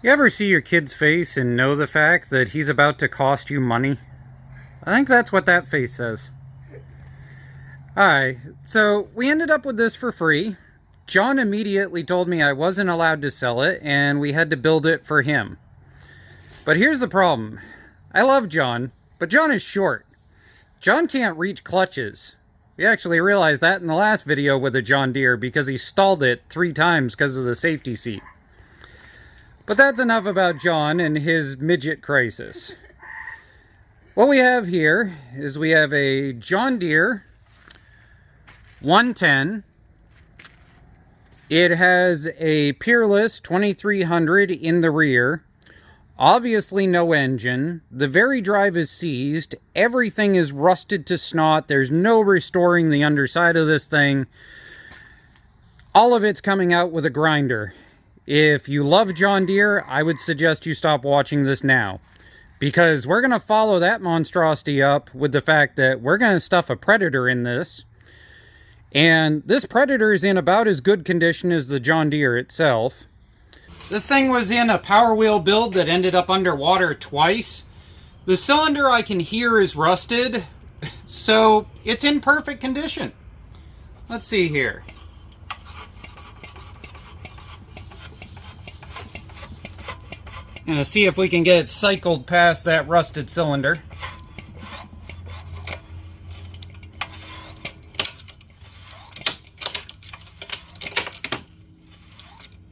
You ever see your kid's face and know the fact that he's about to cost you money? I think that's what that face says. Alright, so we ended up with this for free. John immediately told me I wasn't allowed to sell it, and we had to build it for him. But here's the problem. I love John, but John is short. John can't reach clutches. We actually realized that in the last video with a John Deere because he stalled it 3 times because of the safety seat. But that's enough about John and his midget crisis. What we have here is we have a John Deere 110. It has a Peerless 2300 in the rear. Obviously no engine. The very drive is seized. Everything is rusted to snot. There's no restoring the underside of this thing. All of it's coming out with a grinder. If you love John Deere, I would suggest you stop watching this now. Because we're going to follow that monstrosity up with the fact that we're going to stuff a Predator in this. And this Predator is in about as good condition as the John Deere itself. This thing was in a Power Wheel build that ended up underwater twice. The cylinder I can hear is rusted, so it's in perfect condition. Let's see here. Gonna see if we can get it cycled past that rusted cylinder.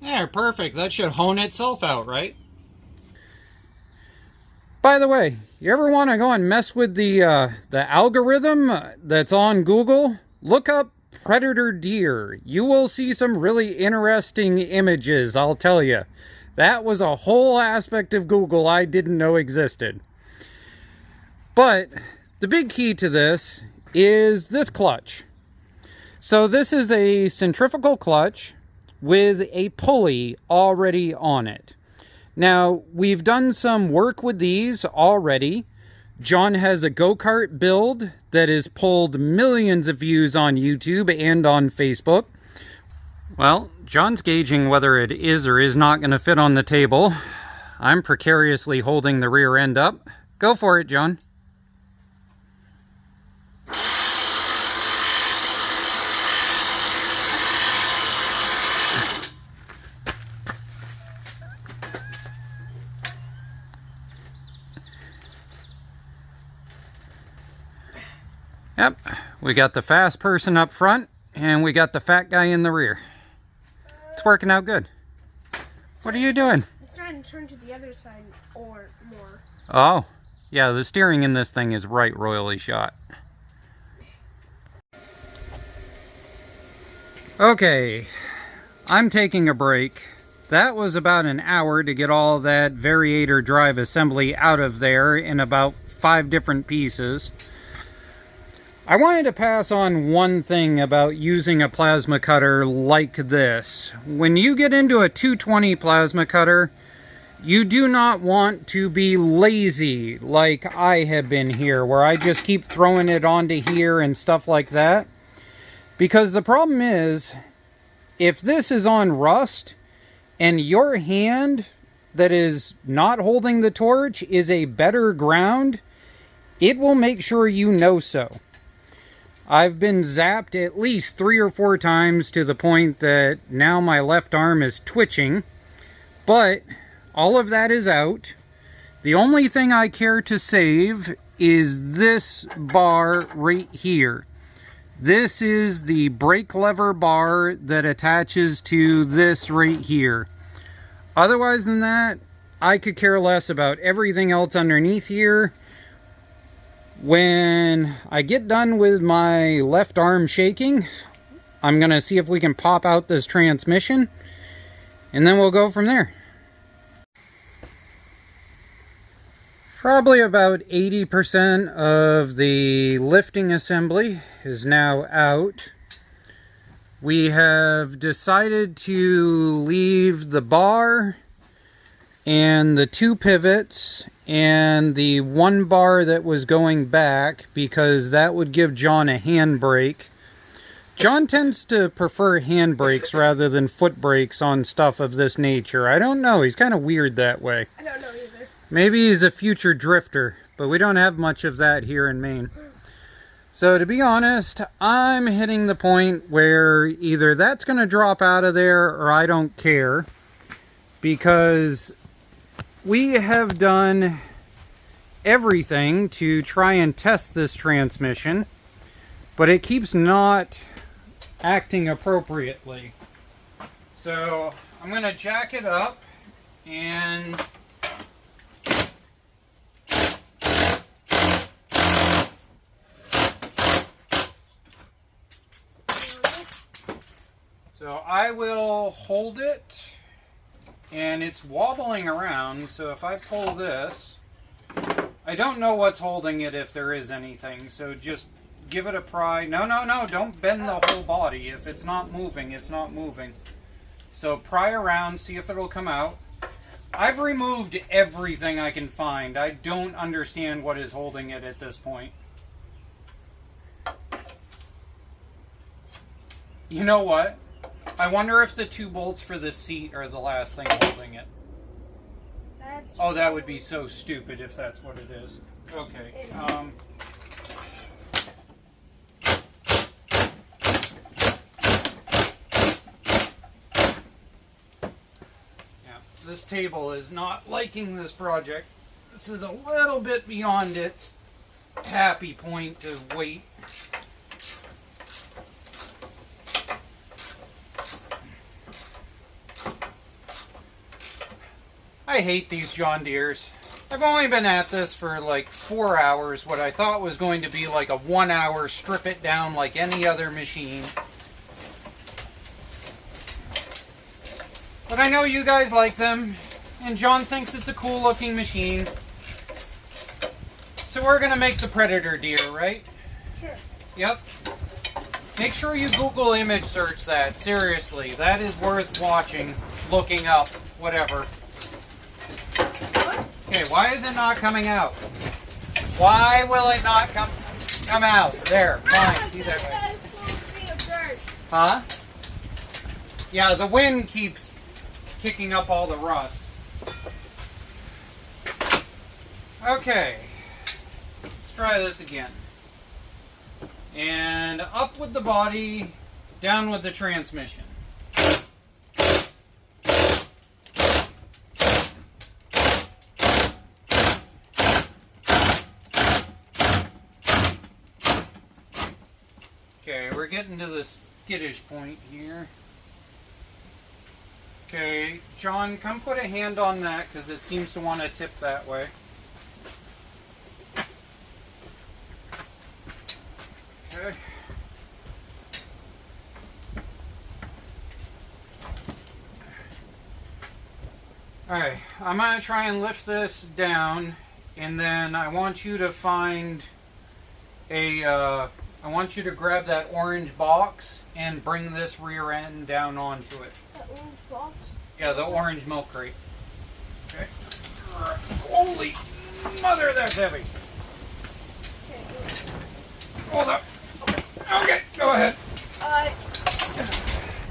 There, perfect. That should hone itself out, right? By the way, you ever want to go and mess with the algorithm that's on Google? Look up Predator Deer. You will see some really interesting images, I'll tell you. That was a whole aspect of Google I didn't know existed. But the big key to this is this clutch. So this is a centrifugal clutch with a pulley already on it. Now, we've done some work with these already. John has a go-kart build that has pulled millions of views on YouTube and on Facebook. Well, John's gauging whether it is or is not going to fit on the table. I'm precariously holding the rear end up. Go for it, John. Yep, we got the fast person up front, and we got the fat guy in the rear. It's working out good. What are you doing? It's trying to turn to the other side or more. Oh, yeah, the steering in this thing is right royally shot. Okay, I'm taking a break. That was about an hour to get all that variator drive assembly out of there in about 5 different pieces. I wanted to pass on one thing about using a plasma cutter like this. When you get into a 220 plasma cutter, you do not want to be lazy like I have been here, where I just keep throwing it onto here and stuff like that. Because the problem is, if this is on rust, and your hand that is not holding the torch is a better ground, it will make sure you know so. I've been zapped at least 3 or 4 times to the point that now my left arm is twitching. But all of that is out. The only thing I care to save is this bar right here. This is the brake lever bar that attaches to this right here. Otherwise than that, I could care less about everything else underneath here. When I get done with my left arm shaking, I'm going to see if we can pop out this transmission, and then we'll go from there. Probably about 80% of the lifting assembly is now out. We have decided to leave the bar and the 2 pivots and the 1 bar that was going back, because that would give John a handbrake John tends to prefer hand brakes rather than foot brakes on stuff of this nature. I don't know. He's kind of weird that way. I don't know either. Maybe he's a future drifter, but we don't have much of that here in Maine. So to be honest, I'm hitting the point where either that's going to drop out of there or I don't care, because we have done everything to try and test this transmission, but it keeps not acting appropriately. So I'm going to jack it up and so I will hold it, and it's wobbling around, so if I pull this, I don't know what's holding it, if there is anything, so just give it a pry. No, don't bend the whole body. If it's not moving, it's not moving. So pry around, see if it'll come out. I've removed everything I can find. I don't understand what is holding it at this point. You know what? I wonder if the 2 bolts for the seat are the last thing holding it. Oh, that would be so stupid if that's what it is. Okay. This table is not liking this project. This is a little bit beyond its happy point to wait. I hate these John Deeres. I've only been at this for like 4 hours, what I thought was going to be like a 1 hour strip it down like any other machine. But I know you guys like them, and John thinks it's a cool looking machine. So we're going to make the Predator Deere, right? Sure. Yep. Make sure you Google image search that, seriously. That is worth watching, looking up, whatever. Okay, why is it not coming out? Why will it not come out? There, fine. See that way. Huh? Yeah, the wind keeps kicking up all the rust. Okay, let's try this again. And up with the body, down with the transmission. Okay, we're getting to the skittish point here. Okay, John, come put a hand on that because it seems to want to tip that way. Okay. Alright, I'm going to try and lift this down, and then I want you to find a, I want you to grab that orange box and bring this rear end down onto it. The orange box? Yeah, the orange milk crate. Okay. Holy mother, that's heavy. Okay. Hold up. Okay, go ahead.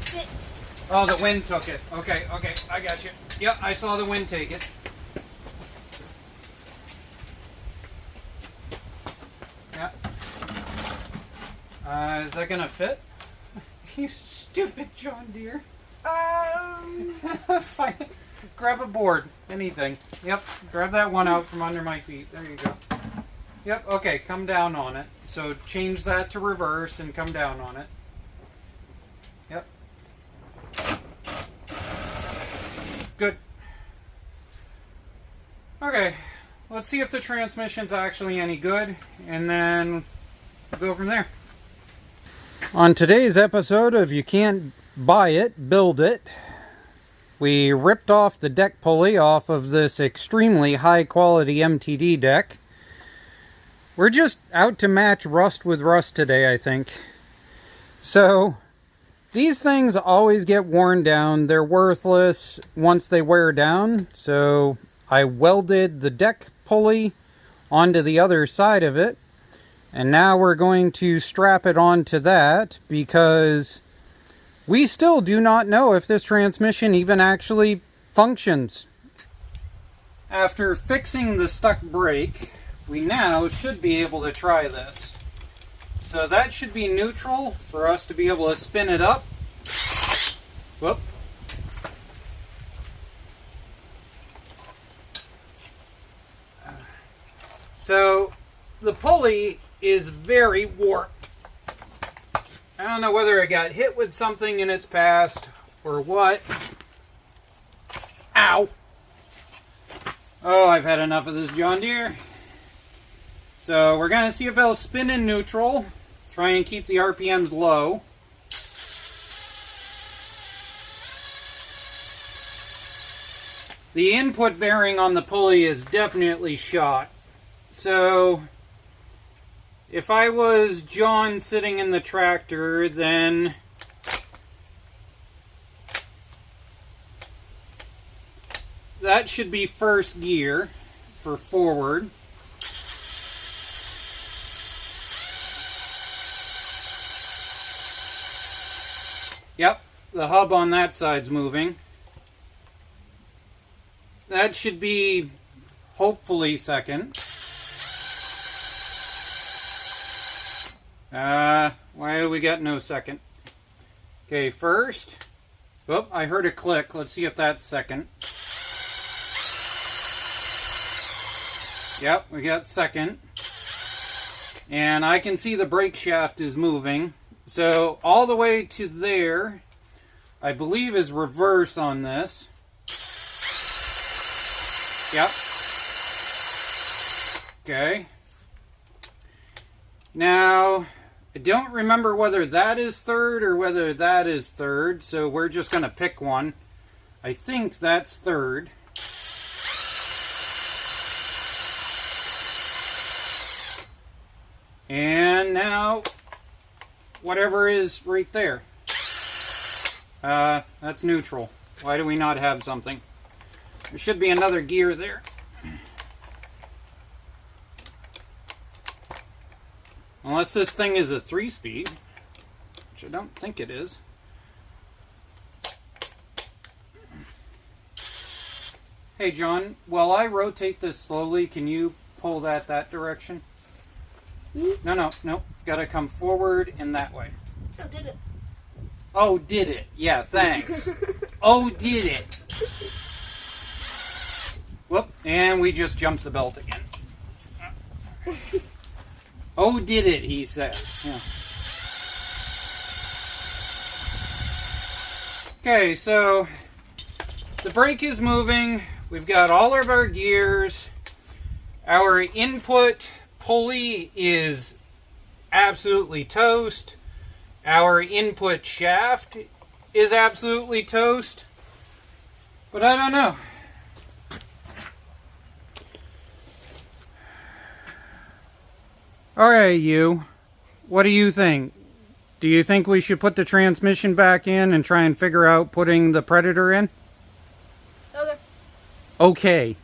Sit. Oh, the wind took it. Okay, I got you. Yep, I saw the wind take it. Yeah. Is that gonna fit? You stupid John Deere. Fine. Grab a board. Anything. Yep. Grab that one out from under my feet. There you go. Yep. Okay. Come down on it. So change that to reverse and come down on it. Yep. Good. Okay. Let's see if the transmission's actually any good, and then we'll go from there. On today's episode of You Can't Buy It, Build It, we ripped off the deck pulley off of this extremely high quality MTD deck. We're just out to match rust with rust today, I think. So, these things always get worn down. They're worthless once they wear down. So, I welded the deck pulley onto the other side of it. And now we're going to strap it onto that because we still do not know if this transmission even actually functions. After fixing the stuck brake, we now should be able to try this. So that should be neutral for us to be able to spin it up. Whoop. So the pulley is very warped. I don't know whether it got hit with something in its past or what. Ow! Oh, I've had enough of this John Deere. So we're going to see if it'll spin in neutral. Try and keep the RPMs low. The input bearing on the pulley is definitely shot. So if I was John sitting in the tractor, then that should be first gear for forward. Yep, the hub on that side's moving. That should be hopefully second. Why do we got no second? Okay, first. Oh, I heard a click. Let's see if that's second. Yep, we got second. And I can see the brake shaft is moving. So all the way to there, I believe is reverse on this. Yep. Okay. Now, I don't remember whether that is third or whether that is third, so we're just going to pick one. I think that's third. And now, whatever is right there. That's neutral. Why do we not have something? There should be another gear there. Unless this thing is a 3-speed, which I don't think it is. Hey John, while I rotate this slowly, can you pull that direction? No. Gotta come forward in that way. Oh, did it? Oh, did it? Yeah, thanks. Oh, did it? Whoop, and we just jumped the belt again. Oh, did it, he says. Yeah. Okay, so the brake is moving. We've got all of our gears. Our input pulley is absolutely toast. Our input shaft is absolutely toast. But I don't know. Alright, you. What do you think? Do you think we should put the transmission back in and try and figure out putting the Predator in? Okay. Okay.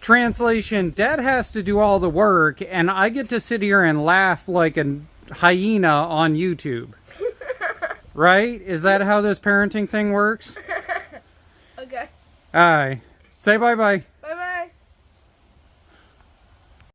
Translation, Dad has to do all the work, and I get to sit here and laugh like a hyena on YouTube. Right? Is that how this parenting thing works? Okay. Alright. Say bye-bye.